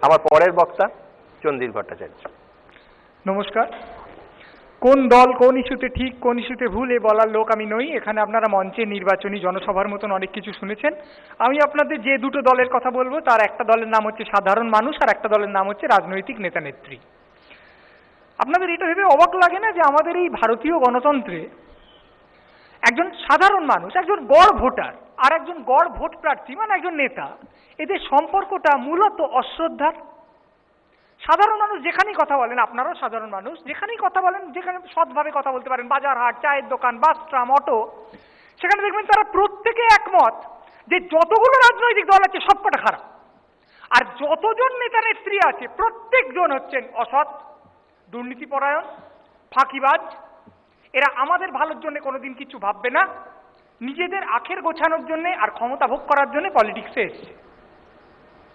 আমার পরের বক্তা চন্দ্রিল ভট্টাচার্য। নমস্কার। কোন দল কোন ইস্যুতে ঠিক কোন ইস্যুতে ভুল এ বলার লোক আমি নই। এখানে আপনারা মঞ্চে নির্বাচনী জনসভার মতন অনেক কিছু শুনেছেন। আমি আপনাদের যে দুটো দলের কথা বলবো তার একটা দলের নাম হচ্ছে সাধারণ মানুষ আর একটা দলের নাম হচ্ছে রাজনৈতিক নেতা নেত্রী। আপনাদের এটা ভেবে অবাক লাগে না যে আমাদের এই ভারতীয় গণতন্ত্রে একজন সাধারণ মানুষ, একজন গড় ভোটার আর একজন গড় ভোট প্রার্থী মানে একজন নেতা, এদের সম্পর্কটা মূলত অশ্রদ্ধার। সাধারণ মানুষ যেখানেই কথা বলেন, আপনারাও সাধারণ মানুষ, যেখানেই কথা বলেন, যেখানে সৎভাবে কথা বলতে পারেন, বাজার হাট, চায়ের দোকান, বাস, ট্রাম, অটো, সেখানে দেখবেন তারা প্রত্যেকে একমত যে যতগুলো রাজনৈতিক দল আছে সবকটা খারাপ, আর যতজন নেতা নেত্রী আছে প্রত্যেকজন হচ্ছেন অসৎ, দুর্নীতিপরায়ণ, ফাঁকিবাজ। এরা আমাদের ভালোর জন্য কোনোদিন কিছু ভাববে না, নিজেদের আখের গোছানোর জন্য আর ক্ষমতা ভোগ করার জন্য পলিটিক্সে এসছে।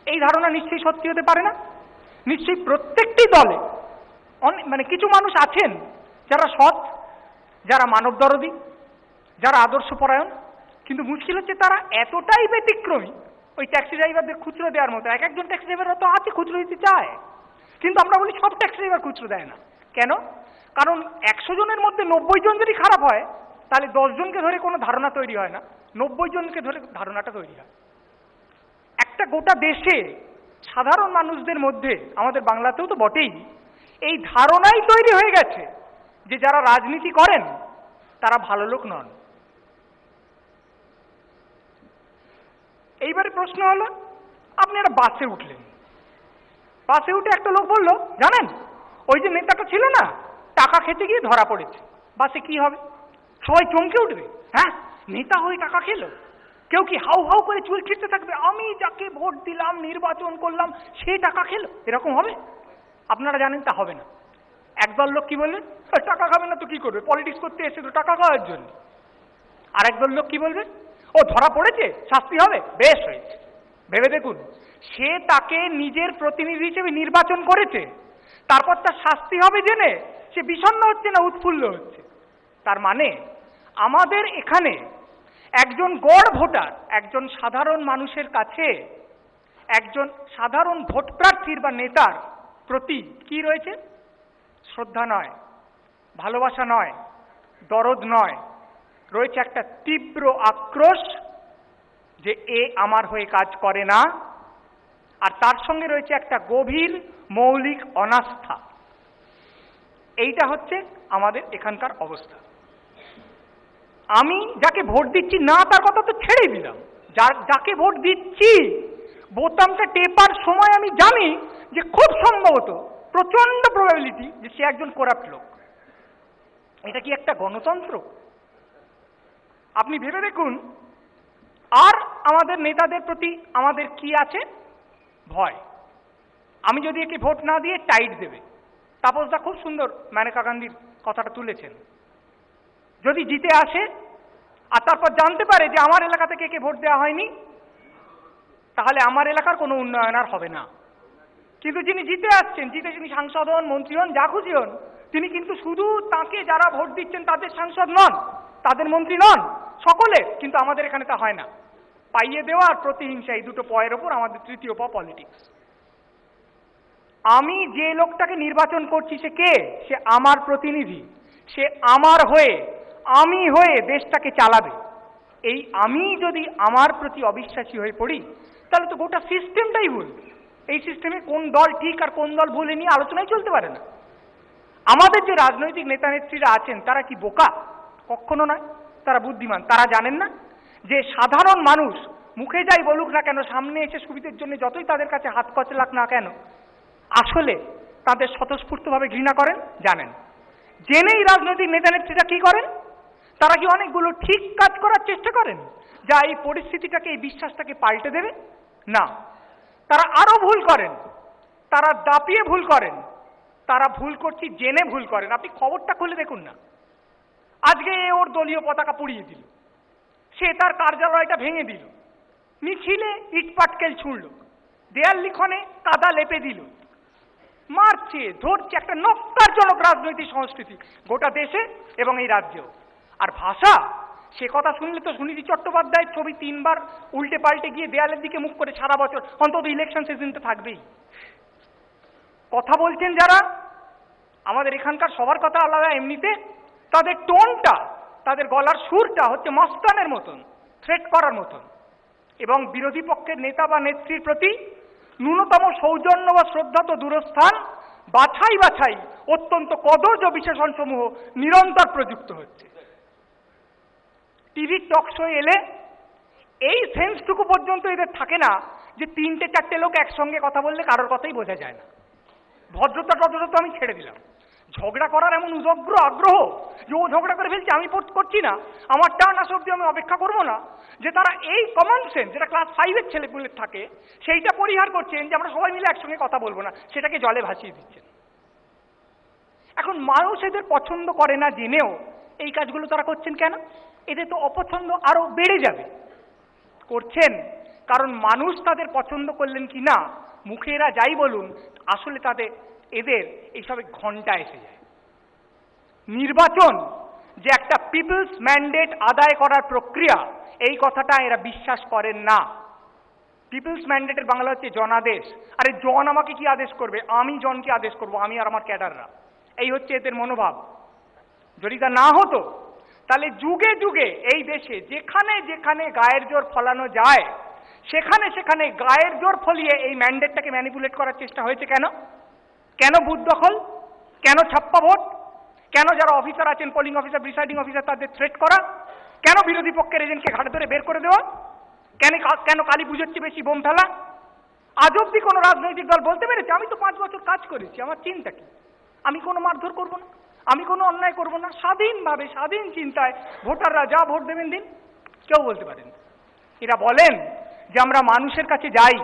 এই ধারণা নিশ্চয়ই সত্যি হতে পারে না। নিশ্চয়ই প্রত্যেকটি দলে মানে কিছু মানুষ আছেন যারা সৎ, যারা মানবদরদী, যারা আদর্শপরায়ণ, কিন্তু মুশকিল হচ্ছে তারা এতটাই ব্যতিক্রমী, ওই ট্যাক্সি ড্রাইভারদের খুচরো দেওয়ার মতো। এক একজন ট্যাক্সি ড্রাইভার তো আছে খুচরো দিতে চায়, কিন্তু আমরা বলি সব ট্যাক্সি ড্রাইভার খুচরো দেয় না। কেন? কারণ 100 জনের মধ্যে 90 জন যদি খারাপ হয় তাহলে 10 জনকে ধরে কোনো ধারণা তৈরি হয় না, 90 জনকে ধরে ধারণাটা তৈরি হয়। একটা গোটা দেশে সাধারণ মানুষদের মধ্যে, আমাদের বাংলাতেও তো বটেই, এই ধারণাই তৈরি হয়ে গেছে যে যারা রাজনীতি করেন তারা ভালো লোক নন। এইবারে প্রশ্ন হলো, আপনি একটা বাসে উঠলেন, বাসে উঠে একটা লোক বলল, জানেন ওই যে নেতাটা ছিল না, টাকা খেতে গিয়ে ধরা পড়েছে। বাসে কি হবে? সবাই চমকে উঠবে, হ্যাঁ নেতা হয়ে টাকা খেলো। কেউ কি হাউ হাউ করে চুল ছিঁড়তে থাকবে, আমি যাকে ভোট দিলাম, নির্বাচন করলাম, সে টাকা খেলো, এরকম হবে? আপনারা জানেন তা হবে না। একদল লোক কি বলবে, টাকা খাবে না তো কি করবে, পলিটিক্স করতে এসে তো টাকা খাওয়ার জন্য। আর একদল লোক কি বলবে, ও ধরা পড়েছে, শাস্তি হবে, বেশ হয়েছে। ভেবে দেখুন, সে তাকে নিজের প্রতিনিধি হিসেবে নির্বাচন করেছে, তারপর তার শাস্তি হবে জেনে সে বিষণ্ণ হচ্ছে না উৎফুল্ল হচ্ছে। তার মানে আমাদের এখানে একজন গড় ভোটার, একজন সাধারণ মানুষের কাছে একজন সাধারণ ভোট প্রার্থীর বা নেতার প্রতি কি রয়েছে? শ্রদ্ধা নয়, ভালোবাসা নয়, দরদ নয়, রয়েছে একটা তীব্র আক্রোশ যে এ আমার হয়ে কাজ করে না, আর তার সঙ্গে রয়েছে একটা গভীর মৌলিক অনাস্থা। এইটা হচ্ছে আমাদের এখানকার অবস্থা। আমি যাকে ভোট দিচ্ছি না তার কথা তো ছেড়ে দিলাম, যাকে ভোট দিচ্ছি বোতামটা টেপার সময় আমি জানি যে খুব সম্ভবত, প্রচন্ড প্রবাবিলিটি যে সে একজন করাপ্ট লোক। এটা কি একটা গণতন্ত্র? আপনি ভেবে দেখুন। আর আমাদের নেতাদের প্রতি আমাদের কি আছে? ভয়। আমি যদি একে ভোট না দিয়ে টাইট দেবে, তাপসদা খুব সুন্দর মেনকা গান্ধীর কথাটা তুলেছেন, যদি জিতে আসে আর তারপর জানতে পারে যে আমার এলাকা থেকে একে ভোট দেওয়া হয়নি, তাহলে আমার এলাকার কোনো উন্নয়ন আর হবে না। কিন্তু যিনি জিতে আসছেন, জিতে যিনি সাংসদ হন, মন্ত্রী হন, যা খুশি হন, তিনি কিন্তু শুধু তাকে যারা ভোট দিচ্ছেন তাদের সাংসদ নন, তাদের মন্ত্রী নন, সকলে। কিন্তু আমাদের এখানে তা হয় না। পাইয়ে দেওয়া আর প্রতিহিংসা, এই দুটো পয়ের ওপর আমাদের তৃতীয় প পলিটিক্স। আমি যে লোকটাকে নির্বাচন করছি সে কে? সে আমার প্রতিনিধি, সে আমার হয়ে, আমি হয়ে দেশটাকে চালাবে। এই আমি যদি আমার প্রতি অবিশ্বাসী হয়ে পড়ি তাহলে তো গোটা সিস্টেমটাই ভুল। এই সিস্টেমে কোন দল ঠিক আর কোন দল ভুল নিয়ে আলোচনাই চলতে পারে না। আমাদের যে রাজনৈতিক নেতা নেত্রীরা আছেন তারা কি বোকা? কখনো নয়, তারা বুদ্ধিমান। তারা জানেন না যে সাধারণ মানুষ মুখে যাই বলুক না কেন, সামনে এসে সুবিধের জন্য যতই তাদের কাছে হাত কচলাক না কেন, আসলে তাদের স্বতঃস্ফূর্তভাবে ঘৃণা করেন। জানেন, জেনেই রাজনৈতিক নেতা নেত্রীরা কি করেন? তারা কি অনেকগুলো ঠিক কাজ করার চেষ্টা করেন যা এই পরিস্থিতিটাকে, এই বিশ্বাসটাকে পাল্টে দেবে? না, তারা আরো ভুল করেন, তারা দাপিয়ে ভুল করেন, তারা ভুল করছি জেনে ভুল করেন। আপনি খবরটা খুলে দেখুন না, আজকে ওর দলীয় পতাকা পুড়িয়ে দিল, সে তার কার্যালয়টা ভেঙে দিল, মিছিলে ইট পাটকেল ছুঁড়ল, দেয়াল লিখনে কাদা লেপে দিল, মারছে, ধরছে। একটা নক্কারজনক রাজনৈতিক সংস্কৃতি গোটা দেশে এবং এই রাজ্যেও। আর ভাষা, সে কথা শুনলে তো সুনীতি চট্টোপাধ্যায়ের ছবি 3 বার উল্টে পাল্টে গিয়ে দেয়ালের দিকে মুখ করে সারা বছর, অন্তত ইলেকশন সিজনটা থাকবেই। কথা বলছেন যারা, আমাদের এখানকার সবার কথা আলাদা এমনিতে, তাদের টোনটা, তাদের গলার সুরটা হচ্ছে মস্তানের মতন, থ্রেট করার মতন, এবং বিরোধী পক্ষের নেতা বা নেত্রীর প্রতি ন্যূনতম সৌজন্য বা শ্রদ্ধা তো দূরস্থান, বাছাই বাছাই অত্যন্ত কদর্য বিশেষণসমূহ নিরন্তর প্রযুক্ত হচ্ছে। টিভির টক শো এলে এই সেন্সটুকু পর্যন্ত এদের থাকে না যে 3-4টে লোক একসঙ্গে কথা বললে কারোর কথাই বোঝা যায় না। ভদ্রতা টদ্রতা তো আমি ছেড়ে দিলাম, ঝগড়া করার এমন উদগ্র আগ্রহ যে ও ঝগড়া করে ফেলছে, আমি করছি না, আমার টার্ন আসা অব্দি আমি অপেক্ষা করবো না, যে তারা এই কমন সেন্স যেটা ক্লাস 5-এর ছেলেপুলের থাকে সেইটা পরিহার করছেন যে আমরা সবাই মিলে একসঙ্গে কথা বলবো না, সেটাকে জলে ভাসিয়ে দিচ্ছেন। এখন মানুষ এদের পছন্দ করে না জেনেও এই কাজগুলো তারা করছেন কেন? এদের তো অপছন্দ আরো বেড়ে যাবে। করছেন কারণ মানুষ তাদের পছন্দ করলেন কি না, মুখে এরা যাই বলুন, আসলে এদের এইসবে ঘন্টা এসে যায়। নির্বাচন যে একটা পিপলস ম্যান্ডেট আদায় করার প্রক্রিয়া, এই কথাটা এরা বিশ্বাস করেন না। পিপলস ম্যান্ডেটের বাংলা হচ্ছে জনাদেশ। আরে জন আমাকে কি আদেশ করবে? আমি জনকে আদেশ করব, আমি আর আমার ক্যাডাররা। এই হচ্ছে এদের মনোভাব। যদি তা না হতো তাহলে যুগে যুগে এই দেশে যেখানে যেখানে গায়ের জোর ফলানো যায় সেখানে সেখানে গায়ের জোর ফলিয়ে এই ম্যান্ডেটটাকে ম্যানিপুলেট করার চেষ্টা হয়েছে। কেন? কেন বুথ দখল? কেন ছাপ্পা ভোট? কেন যারা অফিসার আছেন, পোলিং অফিসার, প্রিসাইডিং অফিসার, তাদের থ্রেট করা? কেন বিরোধী পক্ষের এজেন্টকে ঘাড়ে ধরে বের করে দেওয়া? কেন কালী পুজোর চেয়ে বেশি বোম ফেলা? আজ অব্দি কোনো রাজনৈতিক দল বলতে পেরেছে আমি তো 5 বছর কাজ করেছি, আমার চিন্তা কি, আমি কোনো মারধর করবো না, আমি কোনো অন্যায় করবো না, স্বাধীনভাবে স্বাধীন চিন্তায় ভোটাররা যা ভোট দেবেন দিন? কেউ বলতে পারেন। এরা বলেন যে আমরা মানুষের কাছে যাই,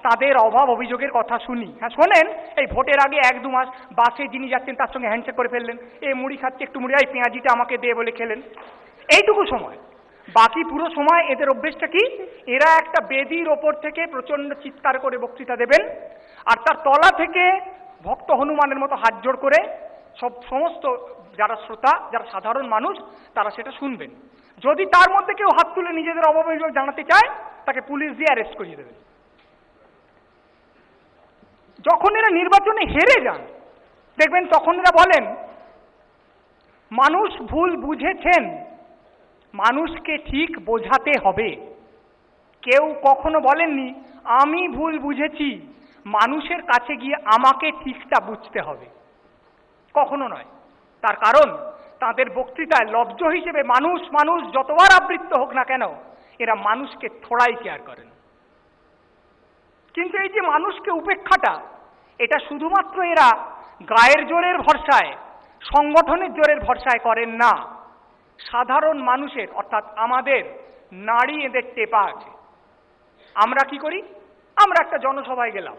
তাদের অভাব অভিযোগের কথা শুনি। হ্যাঁ শোনেন, এই ভোটের আগে 1-2 মাস বাসে যিনি যাচ্ছেন তার সঙ্গে হ্যান্ডশেক করে ফেললেন, এ মুড়ি খাচ্ছে একটু মুড়ি, এই পেঁয়াজিটা আমাকে দে বলে খেলেন, এইটুকু সময়। বাকি পুরো সময় এদের অভ্যেসটা কি? এরা একটা বেদির ওপর থেকে প্রচন্ড চিৎকার করে বক্তৃতা দেবেন, আর তার তলা থেকে ভক্ত হনুমানের মতো হাত জোড় করে সমস্ত যারা শ্রোতা, যারা সাধারণ মানুষ, তারা সেটা শুনবেন। যদি তার মধ্যে কেউ হাত তুলে নিজেদের অভাব অভিযোগ জানাতে চায়, তাকে পুলিশ দিয়ে অ্যারেস্ট করিয়ে দেবেন। যখন এরা নির্বাচনে হেরে যান দেখবেন তখন এরা বলেন মানুষ ভুল বুঝেছেন, মানুষকে ঠিক বোঝাতে হবে। কেউ কখনো বলেননি আমি ভুল বুঝেছি, মানুষের কাছে গিয়ে আমাকে ঠিকটা বুঝতে হবে, কখনো নয়। তার কারণ তাদের বক্তৃতায় লব্জ হিসেবে মানুষ মানুষ যতবার আবৃত্ত হোক না কেন, এরা মানুষকে থোড়াই কেয়ার করেন। কিন্তু এই যে মানুষকে উপেক্ষাটা, এটা শুধুমাত্র এরা গায়ের জোরের ভরসায়, সংগঠনের জোরের ভরসায় করেন না, সাধারণ মানুষের অর্থাৎ আমাদের নাড়ি এদের টেপা আছে। আমরা কি করি? আমরা একটা জনসভায় গেলাম,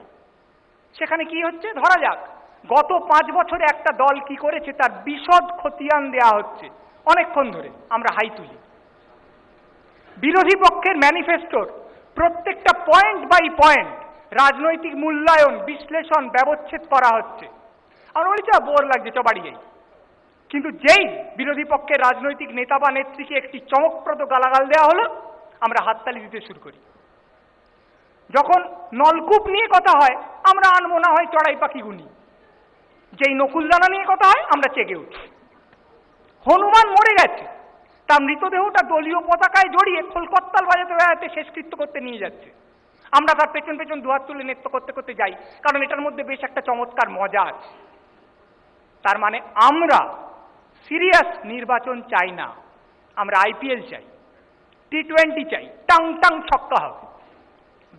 সেখানে কি হচ্ছে ধরা যাক গত 5 বছরে একটা দল কি করেছে তার বিশদ খতিয়ান দেয়া হচ্ছে, অনেকক্ষণ ধরে আমরা হাই তুলি। বিরোধী পক্ষের ম্যানিফেস্টোর প্রত্যেকটা পয়েন্ট বাই পয়েন্ট রাজনৈতিক মূল্যায়ন, বিশ্লেষণ, ব্যবচ্ছেদ করা হচ্ছে। আর বলি চা বোর লাগছে, চ বাড়ি যাই। কিন্তু যেই বিরোধী পক্ষের রাজনৈতিক নেতা বা নেত্রীকে একটি চমকপ্রদ গালাগাল দেওয়া হলো, আমরা হাততালি দিতে শুরু করি। যখন নলকূপ নিয়ে কথা হয় আমরা আনবো না হয় চড়াই পাখি গুনি, যেই নকুলদানা নিয়ে কথা হয় আমরা চেগে উঠি। হনুমান মরে গেছে, তার মৃতদেহটা দলীয় পতাকায় জড়িয়ে খোলকত্তাল বাজাতে বাজাতে শেষকৃত্য করতে নিয়ে যাচ্ছে, আমরা তার পেছন পেছন দুহাত তুলে নৃত্য করতে করতে যাই, কারণ এটার মধ্যে বেশ একটা চমৎকার মজা আছে। তার মানে আমরা সিরিয়াস নির্বাচন চাই না, আমরা IPL চাই, T20 চাই, টাং টাং ছক্কা হবে।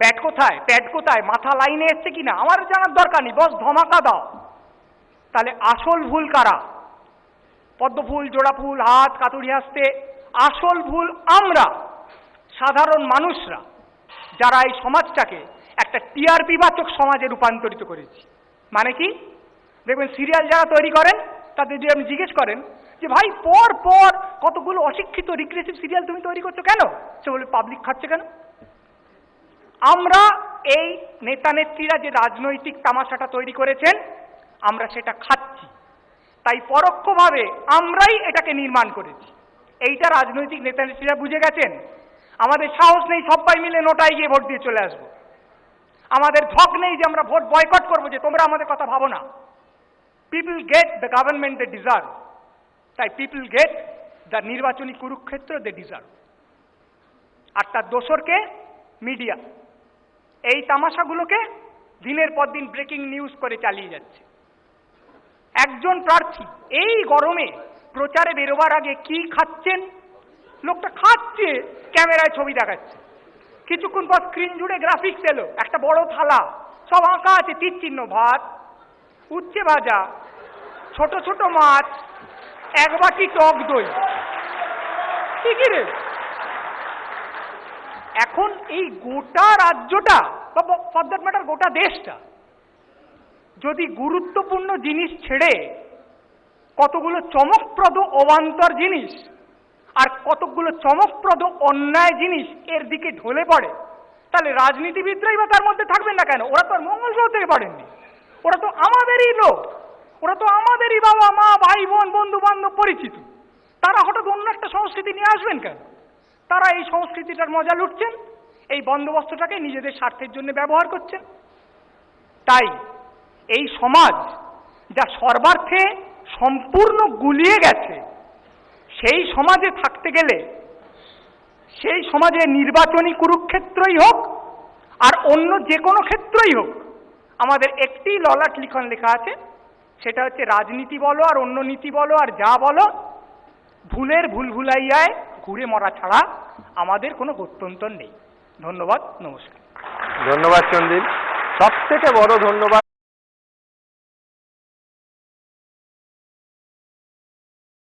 ব্যাট কোথায়, প্যাড কোথায়, মাথা লাইনে এসছে কিনা আমার জানার দরকার নেই, বস ধমাকা দাও। তাহলে আসল ভুল কারা? পদ্মফুল, জোড়া ফুল, হাত কাতুরি হাসতে, আসল ভুল আমরা সাধারণ মানুষরা, যারা এই সমাজটাকে একটা টিআরপি বাচক সমাজে রূপান্তরিত করেছি। মানে কি? দেখবেন সিরিয়াল যারা তৈরি করেন তাদের যদি আপনি জিজ্ঞেস করেন যে ভাই পর পর কতগুলো অশিক্ষিত রিগ্রেসিভ সিরিয়াল তুমি তৈরি করছো কেন, সে বলে পাবলিক খাচ্ছে কেন। আমরা এই নেতা নেত্রীরা যে রাজনৈতিক তামাশাটা তৈরি করেছেন আমরা সেটা খাচ্ছি, তাই পরোক্ষভাবে আমরাই এটাকে নির্মাণ করেছি। এইটা রাজনৈতিক নেতা নেত্রীরা বুঝে গেছেন। আমাদের সাহস নেই সবাই মিলে নোটায় গিয়ে ভোট দিয়ে চলে আসবো, আমাদের ঝক নেই যে আমরা ভোট বয়কট করবো, যে তোমরা আমাদের কথা ভাবো না। People get the government they deserve, তাই পিপল গেট দ্য নির্বাচনী কুরুক্ষেত্র দে ডিজার্ভ। আর তার দোসরকে মিডিয়া এই তামাশাগুলোকে দিনের পর দিন ব্রেকিং নিউজ করে চালিয়ে যাচ্ছে। একজন প্রার্থী এই গরমে প্রচারে বেরোবার আগে কি খাচ্ছেন, লোকটা খাচ্ছে, ক্যামেরায় ছবি দেখাচ্ছে। কিছুক্ষণ পর স্ক্রিন জুড়ে গ্রাফিক্স এলো, একটা বড় থালা, সব আঁকা আছে তীর চিহ্ন, ভাত, উচ্ছে ভাজা, ছোট ছোট মাছ, এক বাটি টক দই। ঠিকই রে। এখন এই গোটা রাজ্যটা, ফর দ্যাট ম্যাটার গোটা দেশটা, যদি গুরুত্বপূর্ণ জিনিস ছেড়ে কতগুলো চমকপ্রদ অবান্তর জিনিস আর কতগুলো চমকপ্রদ অন্যায় জিনিস এর দিকে ঢলে পড়ে, তাহলে রাজনীতিবিদরাই বা তার মধ্যে থাকবেন না কেন? ওরা তো আর মঙ্গল গ্রহ থেকে পড়েননি, ওরা তো আমাদেরই লোক, ওরা তো আমাদেরই বাবা মা ভাই বোন বন্ধু বান্ধব পরিচিত। তারা হঠাৎ অন্য একটা সংস্কৃতি নিয়ে আসবেন কেন? তারা এই সংস্কৃতিটার মজা লুটছেন, এই বন্দোবস্তটাকে নিজেদের স্বার্থের জন্য ব্যবহার করছেন। তাই এই সমাজ যা সর্বার্থে সম্পূর্ণ গুলিয়ে গেছে, সেই সমাজে থাকতে গেলে সেই সমাজে নির্বাচনী কুরুক্ষেত্রই হোক আর অন্য যে কোনো ক্ষেত্রই হোক, আমাদের একটি ললাট লিখন লেখা আছে, সেটা হচ্ছে রাজনীতি বলো আর অন্য নীতি বলো আর যা বলো, ভুলের ভুলভুলাইয়ায় ঘুরে মরা ছাড়া আমাদের কোনো গত্যন্তর নেই। ধন্যবাদ, নমস্কার। ধন্যবাদ চন্দিল, সব থেকে বড় ধন্যবাদ